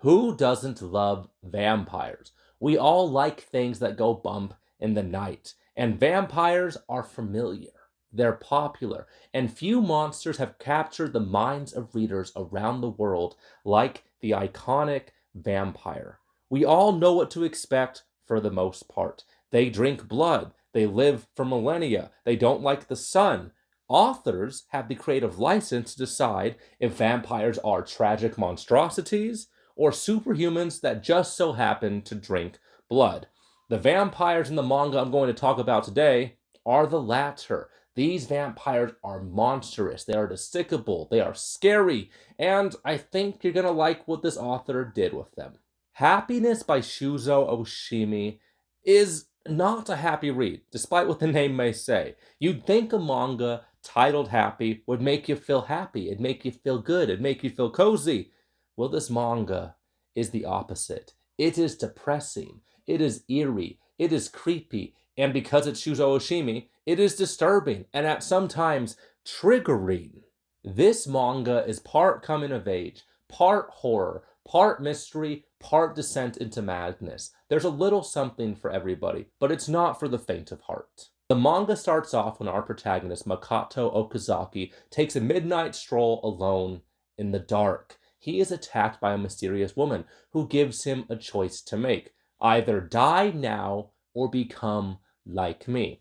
Who doesn't love vampires? We all like things that go bump in the night, and vampires are familiar. They're popular, and few monsters have captured the minds of readers around the world like the iconic vampire. We all know what to expect for the most part. They drink blood, they live for millennia, they don't like the sun. Authors have the creative license to decide if vampires are tragic monstrosities or superhumans that just so happen to drink blood. The vampires in the manga I'm going to talk about today are the latter. These vampires are monstrous, they are despicable, they are scary, and I think you're gonna like what this author did with them. Happiness by Shuzo Oshimi is not a happy read, despite what the name may say. You'd think a manga titled Happy would make you feel happy, it'd make you feel good, it'd make you feel cozy. Well, this manga is the opposite. It is depressing, it is eerie, it is creepy, and because it's Shuzo Oshimi, it is disturbing and at some times triggering. This manga is part coming of age, part horror, part mystery, part descent into madness. There's a little something for everybody, but it's not for the faint of heart. The manga starts off when our protagonist, Makoto Okazaki, takes a midnight stroll alone in the dark. He is attacked by a mysterious woman who gives him a choice to make. Either die now or become like me.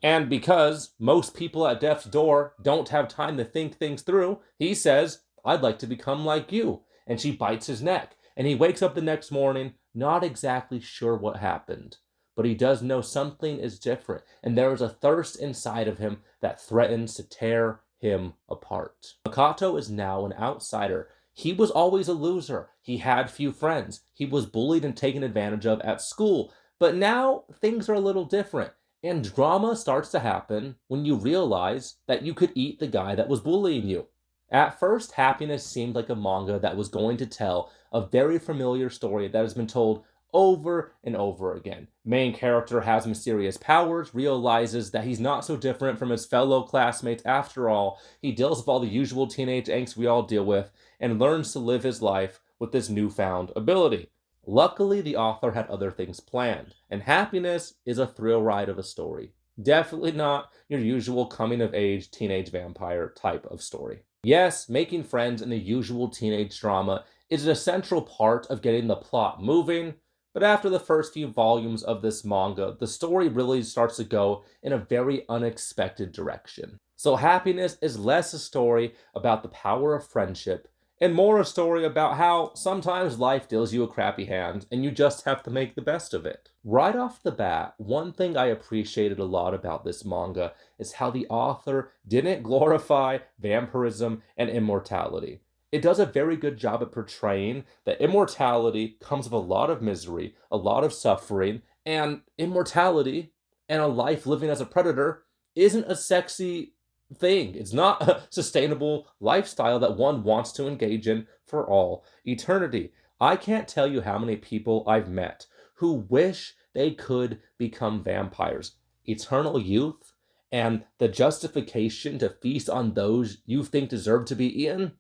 And because most people at death's door don't have time to think things through, he says, I'd like to become like you. And she bites his neck. And he wakes up the next morning, not exactly sure what happened. But he does know something is different. And there is a thirst inside of him that threatens to tear him apart. Makoto is now an outsider. He was always a loser. He had few friends. He was bullied and taken advantage of at school. But now things are a little different. And drama starts to happen when you realize that you could eat the guy that was bullying you. At first, Happiness seemed like a manga that was going to tell a very familiar story that has been told over and over again. Main character has mysterious powers, realizes that he's not so different from his fellow classmates after all. He deals with all the usual teenage angst we all deal with, and learns to live his life with this newfound ability. Luckily, the author had other things planned, and Happiness is a thrill ride of a story. Definitely not your usual coming-of-age teenage vampire type of story. Yes, making friends in the usual teenage drama is an essential part of getting the plot moving, but after the first few volumes of this manga, the story really starts to go in a very unexpected direction. So Happiness is less a story about the power of friendship and more a story about how sometimes life deals you a crappy hand and you just have to make the best of it. Right off the bat, one thing I appreciated a lot about this manga is how the author didn't glorify vampirism and immortality. It does a very good job at portraying that immortality comes with a lot of misery, a lot of suffering, and immortality and a life living as a predator isn't a sexy thing. It's not a sustainable lifestyle that one wants to engage in for all eternity. I can't tell you how many people I've met who wish they could become vampires. Eternal youth and the justification to feast on those you think deserve to be eaten,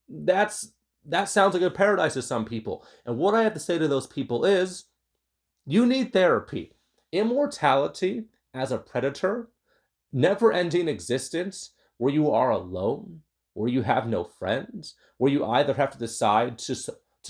that sounds like a paradise to some people. And what I have to say to those people is, you need therapy. Immortality as a predator, never-ending existence where you are alone, where you have no friends, where you either have to decide to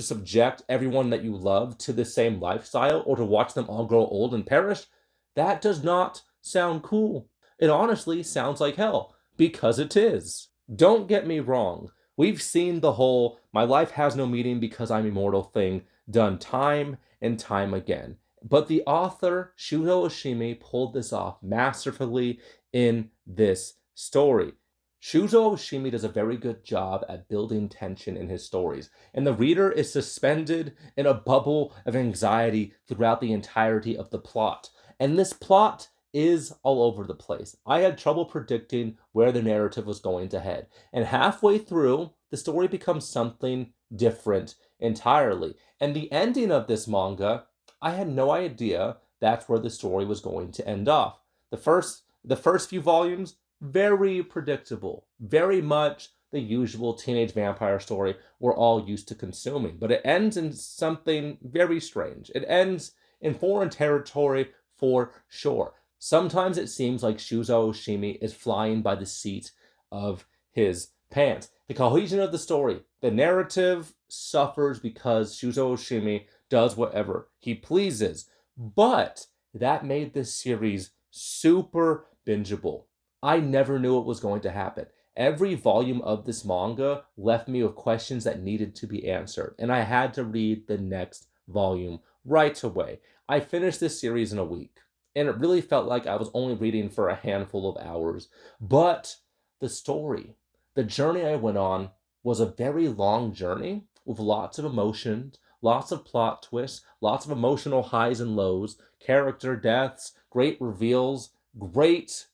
subject everyone that you love to the same lifestyle or to watch them all grow old and perish, that does not sound cool. It honestly sounds like hell, because it is. Don't get me wrong. We've seen the whole my life has no meaning because I'm immortal thing done time and time again. But the author, Shuzo Oshimi, pulled this off masterfully in this story. Shuzo Oshimi does a very good job at building tension in his stories, and the reader is suspended in a bubble of anxiety throughout the entirety of the plot. And this plot is all over the place. I had trouble predicting where the narrative was going to head, and halfway through, the story becomes something different entirely. And the ending of this manga, I had no idea that's where the story was going to end off. The first few volumes, very predictable, very much the usual teenage vampire story we're all used to consuming. But it ends in something very strange. It ends in foreign territory for sure. Sometimes it seems like Shuzo Oshimi is flying by the seat of his pants. The cohesion of the story, the narrative suffers because Shuzo Oshimi does whatever he pleases. But that made this series super bingeable. I never knew it was going to happen. Every volume of this manga left me with questions that needed to be answered, and I had to read the next volume right away. I finished this series in a week, and it really felt like I was only reading for a handful of hours. But the story, the journey I went on, was a very long journey with lots of emotions, lots of plot twists, lots of emotional highs and lows, character deaths, great reveals, great,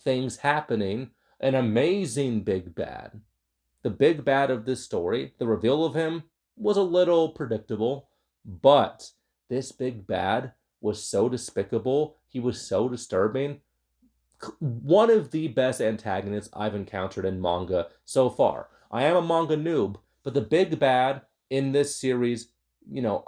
things happening, an amazing big bad. The big bad of this story, the reveal of him, was a little predictable, but this big bad was so despicable, he was so disturbing. One of the best antagonists I've encountered in manga so far. I am a manga noob, but the big bad in this series,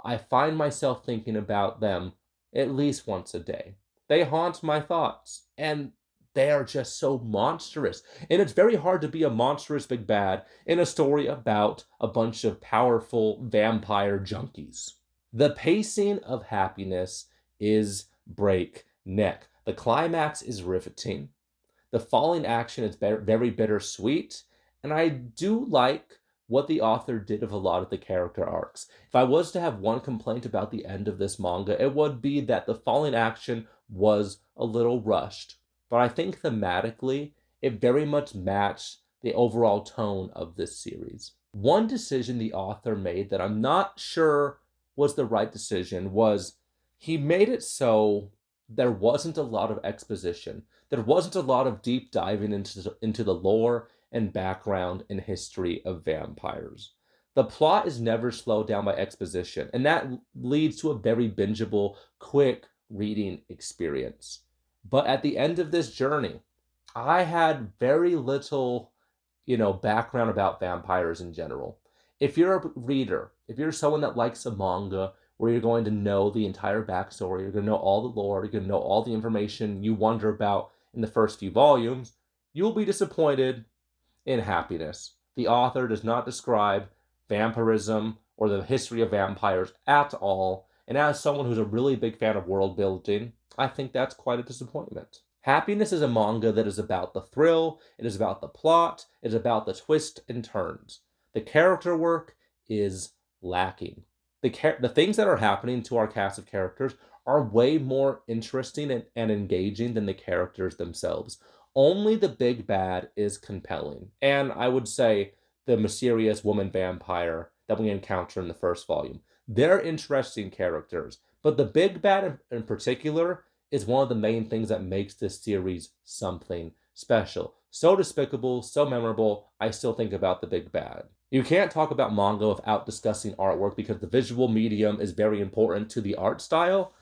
I find myself thinking about them at least once a day. They haunt my thoughts, and they are just so monstrous. And it's very hard to be a monstrous big bad in a story about a bunch of powerful vampire junkies. The pacing of happiness is breakneck. The climax is riveting. The falling action is very bittersweet. And I do like what the author did of a lot of the character arcs. If I was to have one complaint about the end of this manga, it would be that the falling action was a little rushed. But I think thematically, it very much matched the overall tone of this series. One decision the author made that I'm not sure was the right decision was he made it so there wasn't a lot of exposition. There wasn't a lot of deep diving into the lore and background and history of vampires. The plot is never slowed down by exposition, and that leads to a very bingeable, quick reading experience. But at the end of this journey, I had very little, background about vampires in general. If you're a reader, if you're someone that likes a manga where you're going to know the entire backstory, you're going to know all the lore, you're going to know all the information you wonder about in the first few volumes, you'll be disappointed in happiness. The author does not describe vampirism or the history of vampires at all, and as someone who's a really big fan of world building, I think that's quite a disappointment. Happiness is a manga that is about the thrill, it is about the plot, it is about the twists and turns. The character work is lacking. The things that are happening to our cast of characters are way more interesting and engaging than the characters themselves. Only the big bad is compelling. And I would say the mysterious woman vampire that we encounter in the first volume. They're interesting characters. But the big bad in particular is one of the main things that makes this series something special. So despicable, so memorable, I still think about the big bad. You can't talk about manga without discussing artwork because the visual medium is very important to the art style,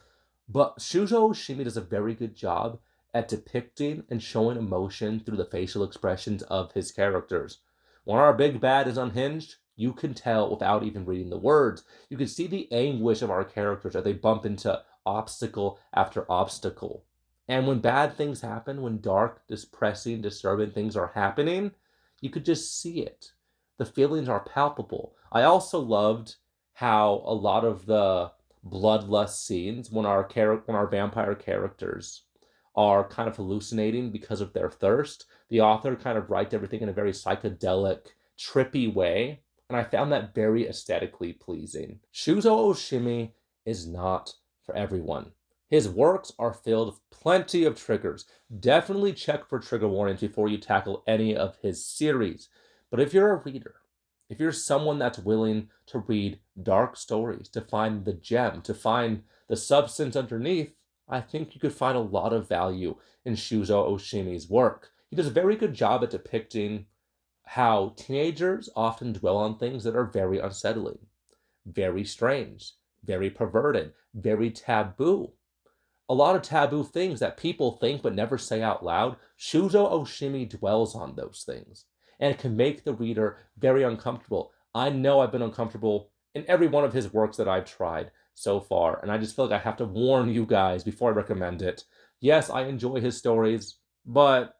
but Shuzo Oshimi does a very good job at depicting and showing emotion through the facial expressions of his characters. When our big bad is unhinged, you can tell without even reading the words. You can see the anguish of our characters as they bump into obstacle after obstacle. And when bad things happen, when dark, depressing, disturbing things are happening, you could just see it. The feelings are palpable. I also loved how a lot of the bloodlust scenes when our vampire characters are kind of hallucinating because of their thirst, the author kind of writes everything in a very psychedelic, trippy way, and I found that very aesthetically pleasing. Shuzo Oshimi is not for everyone. His works are filled with plenty of triggers. Definitely check for trigger warnings before you tackle any of his series. But if you're a reader, if you're someone that's willing to read dark stories, to find the gem, to find the substance underneath, I think you could find a lot of value in Shuzo Oshimi's work. He does a very good job at depicting how teenagers often dwell on things that are very unsettling, very strange, very perverted, very taboo. A lot of taboo things that people think but never say out loud. Shuzo Oshimi dwells on those things. and it can make the reader very uncomfortable. I know I've been uncomfortable in every one of his works that I've tried so far, and I just feel like I have to warn you guys before I recommend it. Yes, I enjoy his stories, but,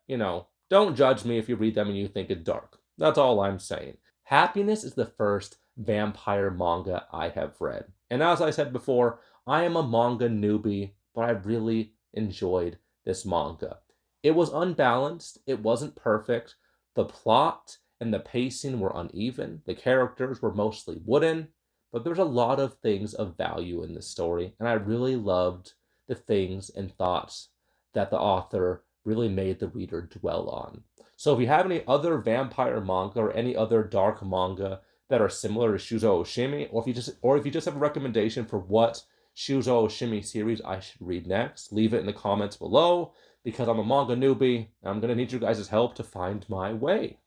don't judge me if you read them and you think it's dark. That's all I'm saying. Happiness is the first vampire manga I have read. And as I said before, I am a manga newbie, but I really enjoyed this manga. It was unbalanced, it wasn't perfect. The plot and the pacing were uneven. The characters were mostly wooden, but there's a lot of things of value in this story, and I really loved the things and thoughts that the author really made the reader dwell on. So if you have any other vampire manga or any other dark manga that are similar to Shuzo Oshimi, or if you just have a recommendation for what Shuzo Oshimi series I should read next, leave it in the comments below because I'm a manga newbie and I'm gonna need you guys' help to find my way.